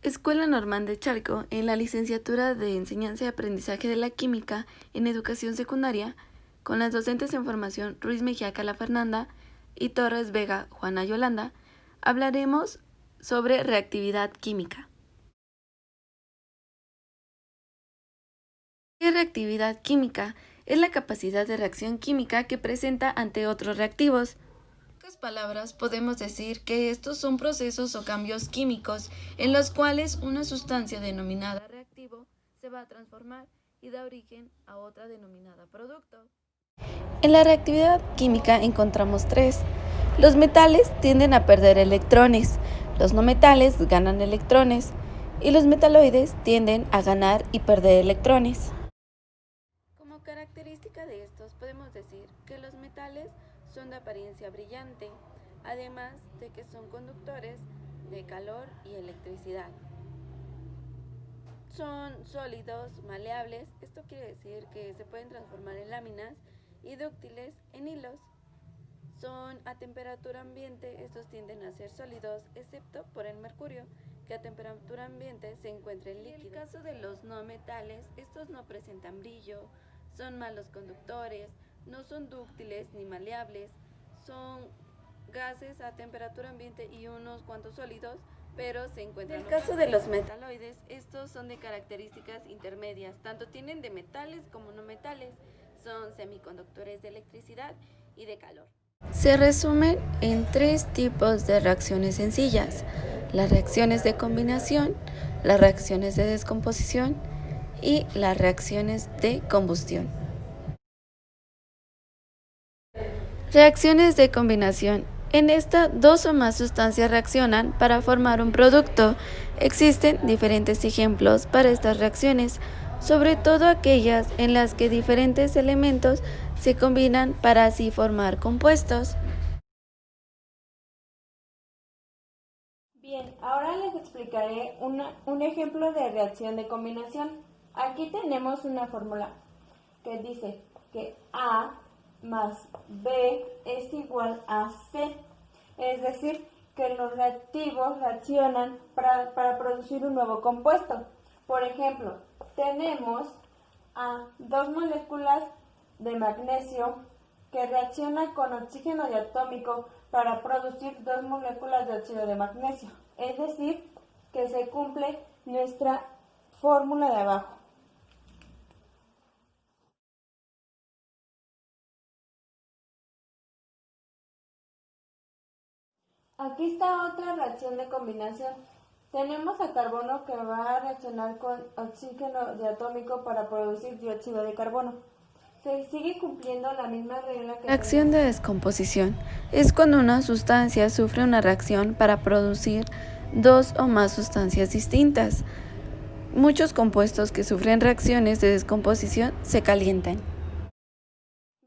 Escuela Normal de Chalco, en la licenciatura de Enseñanza y Aprendizaje de la Química en Educación Secundaria, con las docentes en formación Ruiz Mejía Cala Fernanda y Torres Vega Juana Yolanda, hablaremos sobre reactividad química. ¿Qué es reactividad química? Es la capacidad de reacción química que presenta ante otros reactivos. En pocas palabras, podemos decir que estos son procesos o cambios químicos en los cuales una sustancia denominada reactivo se va a transformar y da origen a otra denominada producto. En la reactividad química encontramos tres. Los metales tienden a perder electrones, los no metales ganan electrones y los metaloides tienden a ganar y perder electrones. Como característica de estos podemos decir que los metales son de apariencia brillante, además de que son conductores de calor y electricidad. Son sólidos, maleables, esto quiere decir que se pueden transformar en láminas y dúctiles en hilos. Son a temperatura ambiente, estos tienden a ser sólidos, excepto por el mercurio, que a temperatura ambiente se encuentra en líquido. En el caso de los no metales, estos no presentan brillo, son malos conductores, no son dúctiles ni maleables, son gases a temperatura ambiente y unos cuantos sólidos, pero se encuentran. En el caso de los metaloides, estos son de características intermedias, tanto tienen de metales como no metales, son semiconductores de electricidad y de calor. Se resumen en tres tipos de reacciones sencillas: las reacciones de combinación, las reacciones de descomposición y las reacciones de combustión. Reacciones de combinación. En esta, dos o más sustancias reaccionan para formar un producto. Existen diferentes ejemplos para estas reacciones, sobre todo aquellas en las que diferentes elementos se combinan para así formar compuestos. Bien, ahora les explicaré un ejemplo de reacción de combinación. Aquí tenemos una fórmula que dice que A más B es igual a C, es decir, que los reactivos reaccionan para producir un nuevo compuesto. Por ejemplo, tenemos a dos moléculas de magnesio que reaccionan con oxígeno diatómico para producir dos moléculas de óxido de magnesio. Es decir, que se cumple nuestra fórmula de abajo. Aquí está otra reacción de combinación. Tenemos a carbono que va a reaccionar con oxígeno diatómico para producir dióxido de carbono. Se sigue cumpliendo la misma regla que... Reacción de descomposición es cuando una sustancia sufre una reacción para producir dos o más sustancias distintas. Muchos compuestos que sufren reacciones de descomposición se calientan.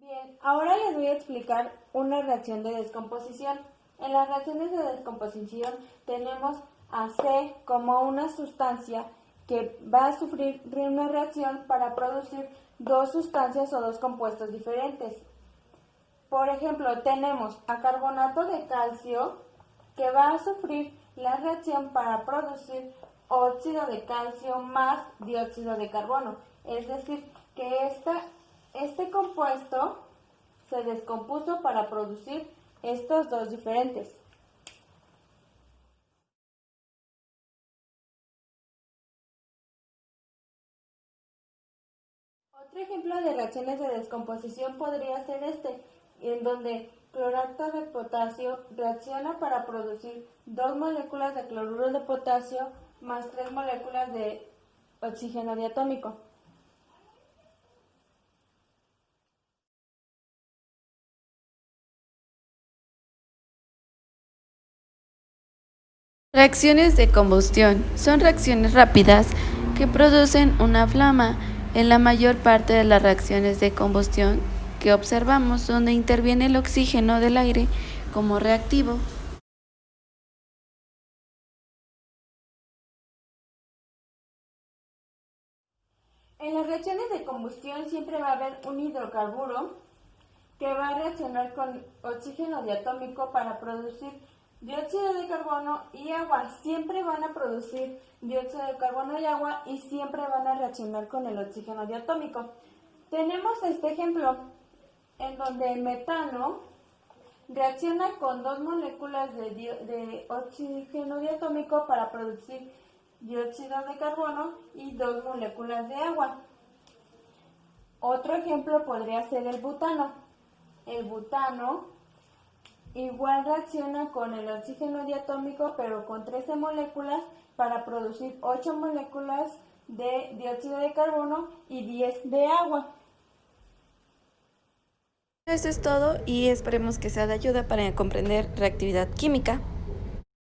Bien, ahora les voy a explicar una reacción de descomposición. En las reacciones de descomposición tenemos a C como una sustancia que va a sufrir una reacción para producir dos sustancias o dos compuestos diferentes. Por ejemplo, tenemos a carbonato de calcio que va a sufrir la reacción para producir óxido de calcio más dióxido de carbono. Es decir, que este compuesto se descompuso para producir estos dos diferentes. Otro ejemplo de reacciones de descomposición podría ser en donde clorato de potasio reacciona para producir dos moléculas de cloruro de potasio más tres moléculas de oxígeno diatómico. Reacciones de combustión son reacciones rápidas que producen una flama. En la mayor parte de las reacciones de combustión que observamos, donde interviene el oxígeno del aire como reactivo. En las reacciones de combustión siempre va a haber un hidrocarburo que va a reaccionar con oxígeno diatómico para producir dióxido de carbono y agua. Siempre van a producir dióxido de carbono y agua y siempre van a reaccionar con el oxígeno diatómico. Tenemos este ejemplo en donde el metano reacciona con 2 moléculas de oxígeno diatómico para producir dióxido de carbono y 2 moléculas de agua. Otro ejemplo podría ser el butano. El butano igual reacciona con el oxígeno diatómico, pero con 13 moléculas para producir 8 moléculas de dióxido de carbono y 10 de agua. Eso es todo y esperemos que sea de ayuda para comprender reactividad química.